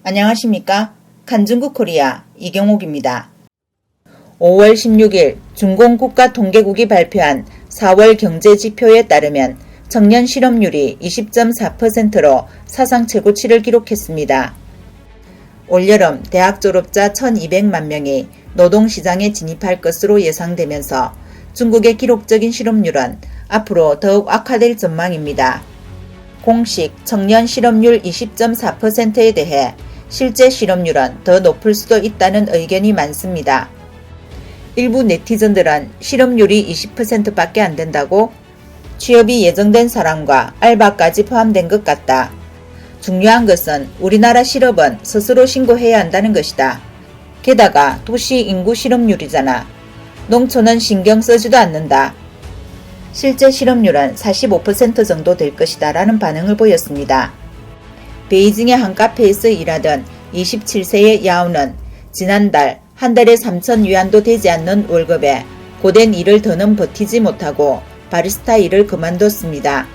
안녕하십니까? 간중국코리아 이경옥입니다. 5월 16일 중공국가통계국이 발표한 4월 경제지표에 따르면 청년 실업률이 20.4%로 사상 최고치를 기록했습니다. 올여름 대학 졸업자 1200만 명이 노동시장에 진입할 것으로 예상되면서 중국의 기록적인 실업률은 앞으로 더욱 악화될 전망입니다. 공식 청년 실업률 20.4%에 대해 실제 실업률은 더 높을 수도 있다는 의견이 많습니다. 일부 네티즌들은 실업률이 20%밖에 안 된다고 취업이 예정된 사람과 알바까지 포함된 것 같다. 중요한 것은 우리나라 실업은 스스로 신고해야 한다는 것이다. 게다가 도시 인구 실업률이잖아. 농촌은 신경 쓰지도 않는다. 실제 실업률은 45% 정도 될 것이다 라는 반응을 보였습니다. 베이징의 한 카페에서 일하던 27세의 야오는 지난달 한 달에 3,000위안도 되지 않는 월급에 고된 일을 더는 버티지 못하고 바리스타 일을 그만뒀습니다.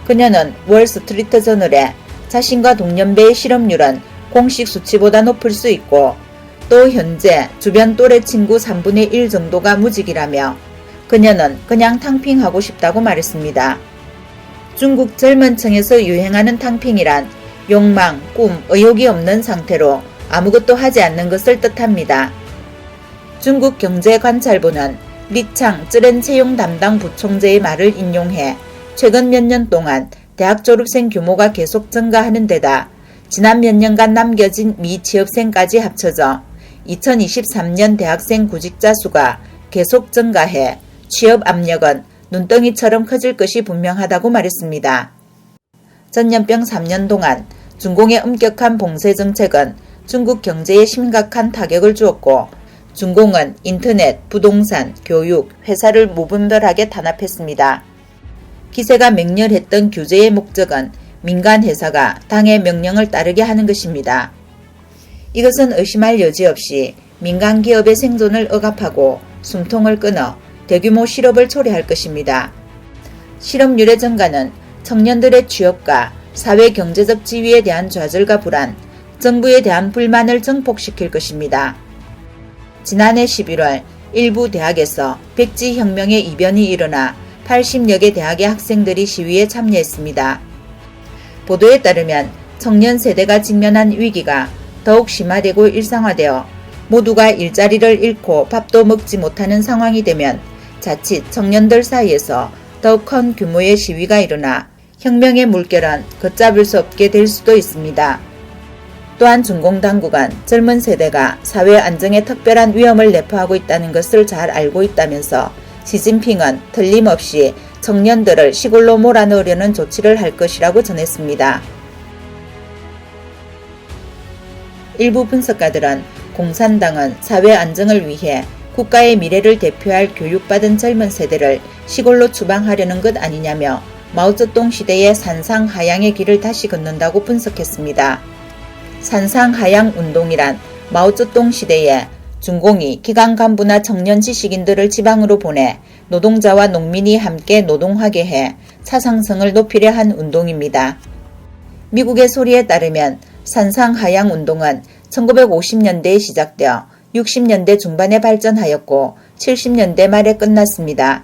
그녀는 월스트리트저널에 자신과 동년배의 실업률은 공식 수치보다 높을 수 있고 또 현재 주변 또래 친구 3분의 1 정도가 무직이라며 그녀는 그냥 탕핑하고 싶다고 말했습니다. 중국 젊은 층에서 유행하는 탕핑이란 욕망, 꿈, 의욕이 없는 상태로 아무것도 하지 않는 것을 뜻합니다. 중국경제관찰부는 리창 쯔렌채용 담당 부총재의 말을 인용해 최근 몇 년 동안 대학 졸업생 규모가 계속 증가하는 데다 지난 몇 년간 남겨진 미취업생까지 합쳐져 2023년 대학생 구직자 수가 계속 증가해 취업 압력은 눈덩이처럼 커질 것이 분명하다고 말했습니다. 전염병 3년 동안 중공의 엄격한 봉쇄 정책은 중국 경제에 심각한 타격을 주었고 중공은 인터넷, 부동산, 교육, 회사를 무분별하게 탄압했습니다. 기세가 맹렬했던 규제의 목적은 민간 회사가 당의 명령을 따르게 하는 것입니다. 이것은 의심할 여지 없이 민간 기업의 생존을 억압하고 숨통을 끊어 대규모 실업을 초래할 것입니다. 실업률의 증가는 청년들의 취업과 사회 경제적 지위에 대한 좌절과 불안, 정부에 대한 불만을 증폭시킬 것입니다. 지난해 11월 일부 대학에서 백지혁명의 이변이 일어나 80여 개 대학의 학생들이 시위에 참여했습니다. 보도에 따르면 청년 세대가 직면한 위기가 더욱 심화되고 일상화되어 모두가 일자리를 잃고 밥도 먹지 못하는 상황이 되면 자칫 청년들 사이에서 더욱 큰 규모의 시위가 일어나 혁명의 물결은 걷잡을 수 없게 될 수도 있습니다. 또한 중공당국은 젊은 세대가 사회 안정에 특별한 위험을 내포하고 있다는 것을 잘 알고 있다면서 시진핑은 틀림없이 청년들을 시골로 몰아넣으려는 조치를 할 것이라고 전했습니다. 일부 분석가들은 공산당은 사회 안정을 위해 국가의 미래를 대표할 교육받은 젊은 세대를 시골로 추방하려는 것 아니냐며 마오쩌둥 시대의 산상하양의 길을 다시 걷는다고 분석했습니다. 산상하양 운동이란 마오쩌둥 시대에 중공이 기관 간부나 청년 지식인들을 지방으로 보내 노동자와 농민이 함께 노동하게 해 차상성을 높이려 한 운동입니다. 미국의 소리에 따르면 산상하양 운동은 1950년대에 시작되어 60년대 중반에 발전하였고 70년대 말에 끝났습니다.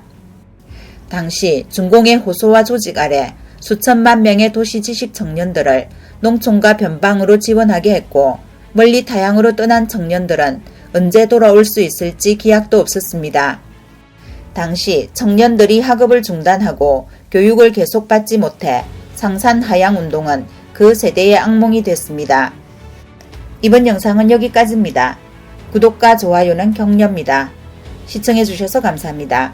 당시 중공의 호소와 조직 아래 수천만 명의 도시 지식 청년들을 농촌과 변방으로 지원하게 했고 멀리 타향으로 떠난 청년들은 언제 돌아올 수 있을지 기약도 없었습니다. 당시 청년들이 학업을 중단하고 교육을 계속 받지 못해 상산하향운동은 그 세대의 악몽이 됐습니다. 이번 영상은 여기까지입니다. 구독과 좋아요는 격려입니다. 시청해주셔서 감사합니다.